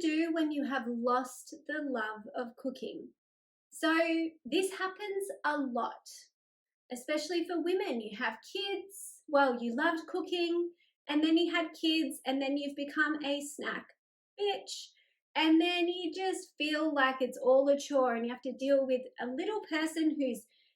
do when you have lost the love of cooking? So this happens a lot, especially for women. You have kids, well, you loved cooking, and then you had kids, and then you've become a snack bitch, and then you just feel like it's all a chore, and you have to deal with a little person who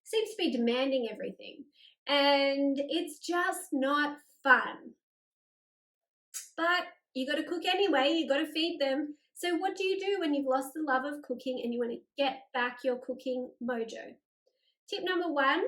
seems to be demanding everything, and it's just not fun. But you got to cook anyway, you got to feed them. So what do you do when you've lost the love of cooking and you want to get back your cooking mojo? Tip number 1,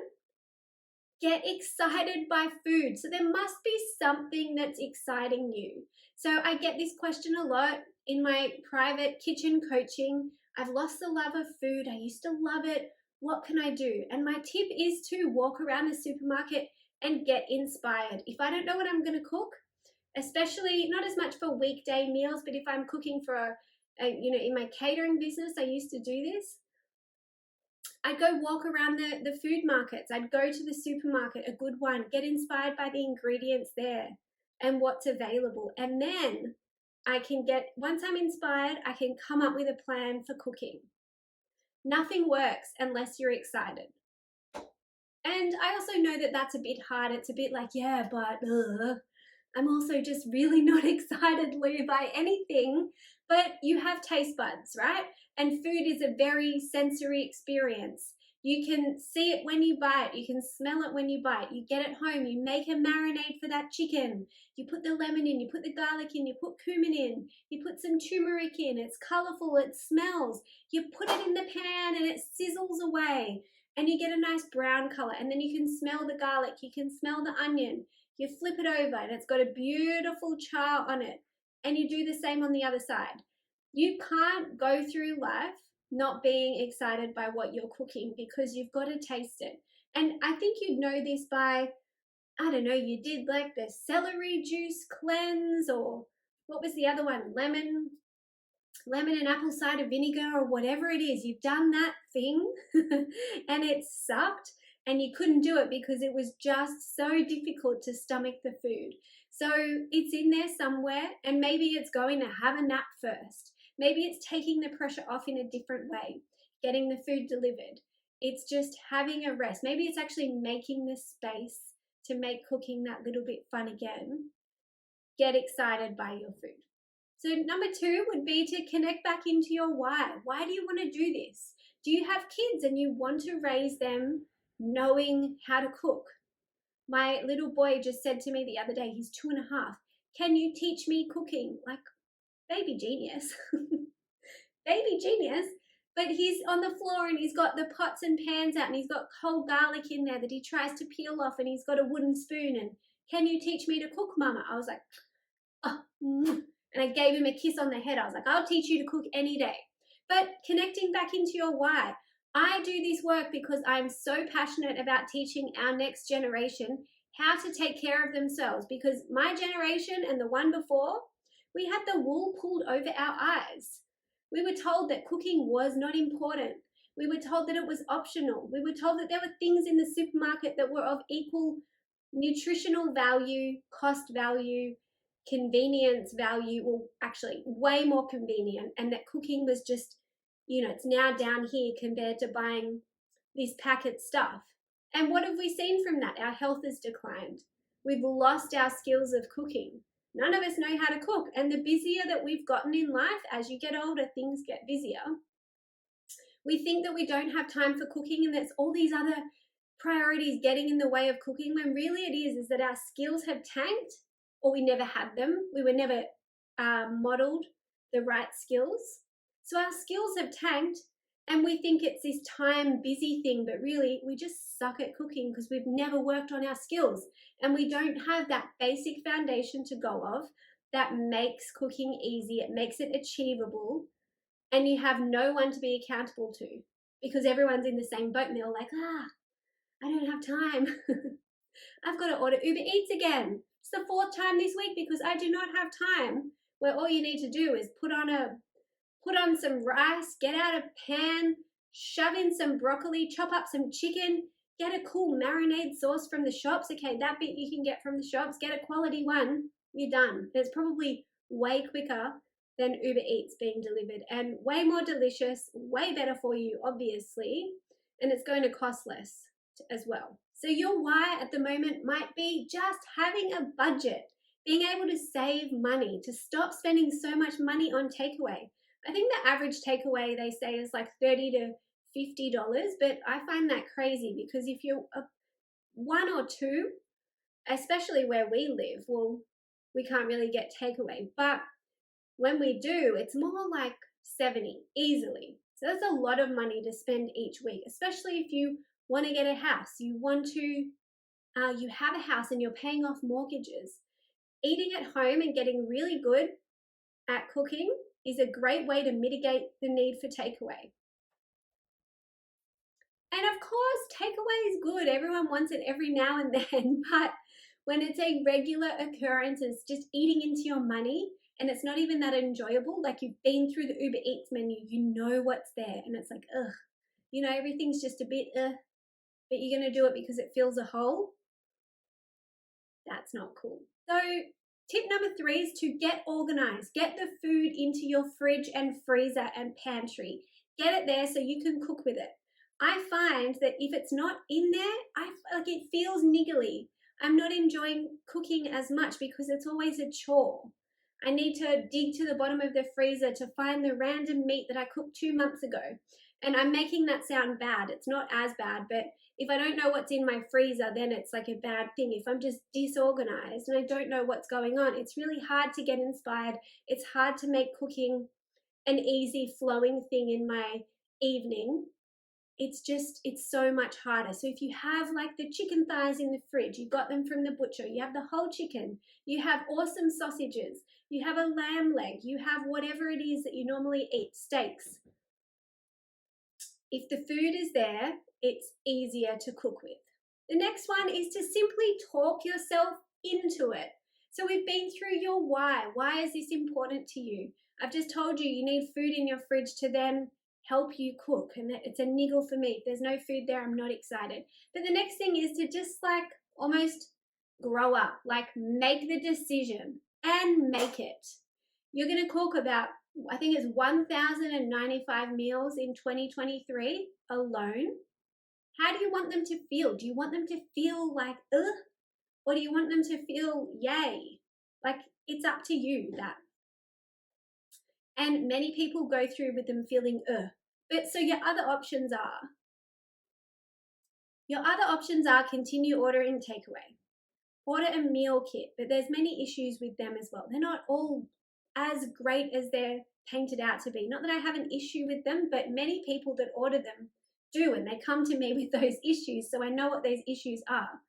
get excited by food. So there must be something that's exciting you. So I get this question a lot in my private kitchen coaching. I've lost the love of food. I used to love it. What can I do? And my tip is to walk around the supermarket and get inspired. If I don't know what I'm going to cook, especially not as much for weekday meals, but if I'm cooking for in my catering business, I used to do this. I'd go walk around the food markets. I'd go to the supermarket, a good one, get inspired by the ingredients there and what's available. And then once I'm inspired, I can come up with a plan for cooking. Nothing works unless you're excited. And I also know that that's a bit hard. It's a bit like, yeah, but I'm also just really not excited, Lou, by anything. But you have taste buds, right? And food is a very sensory experience. You can see it when you bite. You can smell it when you bite. You get it home. You make a marinade for that chicken. You put the lemon in. You put the garlic in. You put cumin in. You put some turmeric in. It's colorful. It smells. You put it in the pan and it sizzles away. And you get a nice brown color. And then you can smell the garlic. You can smell the onion. You flip it over and it's got a beautiful char on it. And you do the same on the other side. You can't go through life not being excited by what you're cooking because you've got to taste it. And I think you'd know this by, I don't know, you did like the celery juice cleanse, or what was the other one? Lemon and apple cider vinegar, or whatever it is. You've done that thing and it sucked. And you couldn't do it because it was just so difficult to stomach the food. So it's in there somewhere, and maybe it's going to have a nap first. Maybe it's taking the pressure off in a different way, getting the food delivered. It's just having a rest. Maybe it's actually making the space to make cooking that little bit fun again. Get excited by your food. So number 2 would be to connect back into your why. Why do you want to do this? Do you have kids and you want to raise them knowing how to cook? My little boy just said to me the other day, he's 2.5, can you teach me cooking? Like, baby genius. Baby genius. But he's on the floor and he's got the pots and pans out and he's got whole garlic in there that he tries to peel off, and he's got a wooden spoon, and can you teach me to cook, Mama? I was like, oh, and I gave him a kiss on the head. I was like, I'll teach you to cook any day. But connecting back into your why. I do this work because I'm so passionate about teaching our next generation how to take care of themselves, because my generation and the one before, we had the wool pulled over our eyes. We were told that cooking was not important. We were told that it was optional. We were told that there were things in the supermarket that were of equal nutritional value, cost value, convenience value, well, actually way more convenient, and that cooking was just, it's now down here compared to buying this packet stuff. And what have we seen from that? Our health has declined. We've lost our skills of cooking. None of us know how to cook. And the busier that we've gotten in life, as you get older, things get busier. We think that we don't have time for cooking and there's all these other priorities getting in the way of cooking, when really it is that our skills have tanked, or we never had them. We were never modeled the right skills. So our skills have tanked, and we think it's this time busy thing, but really we just suck at cooking because we've never worked on our skills, and we don't have that basic foundation to go of that makes cooking easy. It makes it achievable, and you have no one to be accountable to because everyone's in the same boat and they're like, I don't have time. I've got to order Uber Eats again. It's the 4th time this week because I do not have time, where all you need to do is put on some rice, get out a pan, shove in some broccoli, chop up some chicken, get a cool marinade sauce from the shops. Okay, that bit you can get from the shops, get a quality one, you're done. It's probably way quicker than Uber Eats being delivered, and way more delicious, way better for you, obviously, and it's going to cost less as well. So your why at the moment might be just having a budget, being able to save money, to stop spending so much money on takeaway. I think the average takeaway they say is like $30 to $50, but I find that crazy because if you're one or two, especially where we live, well, we can't really get takeaway, but when we do, it's more like 70 easily. So that's a lot of money to spend each week, especially if you want to get a house, you have a house and you're paying off mortgages. Eating at home and getting really good at cooking is a great way to mitigate the need for takeaway. And of course, takeaway is good. Everyone wants it every now and then, but when it's a regular occurrence, it's just eating into your money and it's not even that enjoyable. Like you've been through the Uber Eats menu, you know what's there, and it's like, ugh, everything's just a bit, but you're going to do it because it fills a hole. That's not cool. So tip number 3 is to get organized. Get the food into your fridge and freezer and pantry. Get it there so you can cook with it. I find that if it's not in there, it feels niggly. I'm not enjoying cooking as much because it's always a chore. I need to dig to the bottom of the freezer to find the random meat that I cooked 2 months ago. And I'm making that sound bad. It's not as bad, but if I don't know what's in my freezer, then it's like a bad thing. If I'm just disorganized and I don't know what's going on, it's really hard to get inspired. It's hard to make cooking an easy flowing thing in my evening. It's so much harder. So if you have like the chicken thighs in the fridge, you got them from the butcher, you have the whole chicken, you have awesome sausages, you have a lamb leg, you have whatever it is that you normally eat, steaks. If the food is there, it's easier to cook with. The next one is to simply talk yourself into it. So we've been through your why. Why is this important to you? I've just told you need food in your fridge to then help you cook, and it's a niggle for me. If there's no food there, I'm not excited. But the next thing is to just almost grow up, make the decision and make it. You're going to cook about, I think it's 1,095 meals in 2023 alone. How do you want them to feel? Do you want them to feel like, ugh? Or do you want them to feel yay? It's up to you, that. And many people go through with them feeling But so your other options are continue ordering takeaway. Order a meal kit, but there's many issues with them as well. They're not all as great as they're painted out to be. Not that I have an issue with them, but many people that order them do, and they come to me with those issues, so I know what those issues are.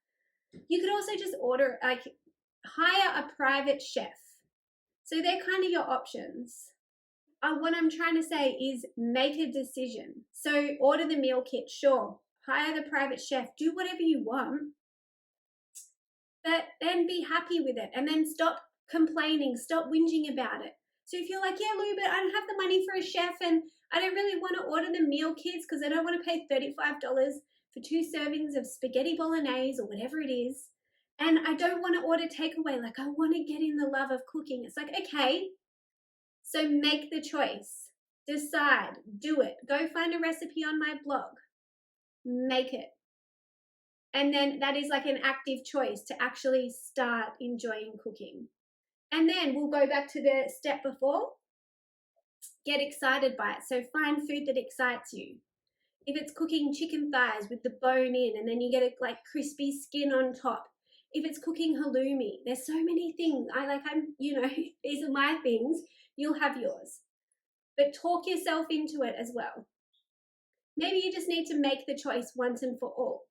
You could also just hire a private chef. So they're kind of your options. What I'm trying to say is make a decision. So order the meal kit, sure. Hire the private chef, do whatever you want, but then be happy with it, and then stop complaining, stop whinging about it. So if you're like, yeah, Lou, but I don't have the money for a chef and I don't really want to order the meal kits because I don't want to pay $35 for 2 servings of spaghetti bolognese or whatever it is, and I don't want to order takeaway, I want to get in the love of cooking. It's like, okay, so make the choice, decide, do it. Go find a recipe on my blog, make it. And then that is an active choice to actually start enjoying cooking. And then we'll go back to the step before. Get excited by it. So find food that excites you. If it's cooking chicken thighs with the bone in and then you get a crispy skin on top. If it's cooking halloumi, there's so many things. These are my things. You'll have yours. But talk yourself into it as well. Maybe you just need to make the choice once and for all.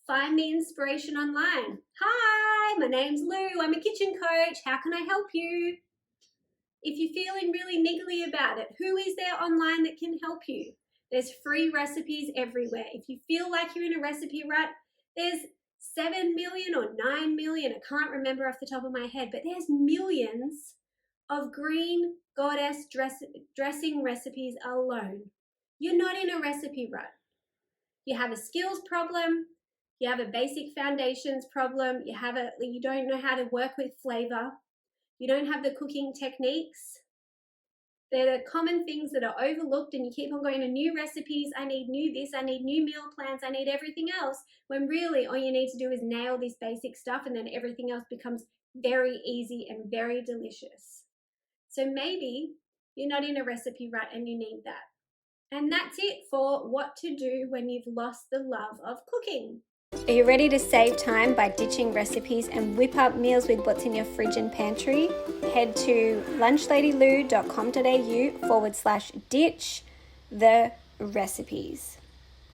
Find the inspiration online. Hi, my name's Lou. I'm a kitchen coach. How can I help you? If you're feeling really niggly about it, who is there online that can help you? There's free recipes everywhere. If you feel like you're in a recipe rut, there's 7 million or 9 million, I can't remember off the top of my head, but there's millions of green goddess dressing recipes alone. You're not in a recipe rut. You have a skills problem, you have a basic foundations problem, you don't know how to work with flavor, you don't have the cooking techniques, They're the common things that are overlooked, and you keep on going to new recipes. I need new this, I need new meal plans, I need everything else, when really all you need to do is nail this basic stuff, and then everything else becomes very easy and very delicious. So maybe you're not in a recipe rut and you need that. And that's it for what to do when you've lost the love of cooking. Are you ready to save time by ditching recipes and whip up meals with what's in your fridge and pantry? Head to lunchladielou.com.au/ditch the recipes.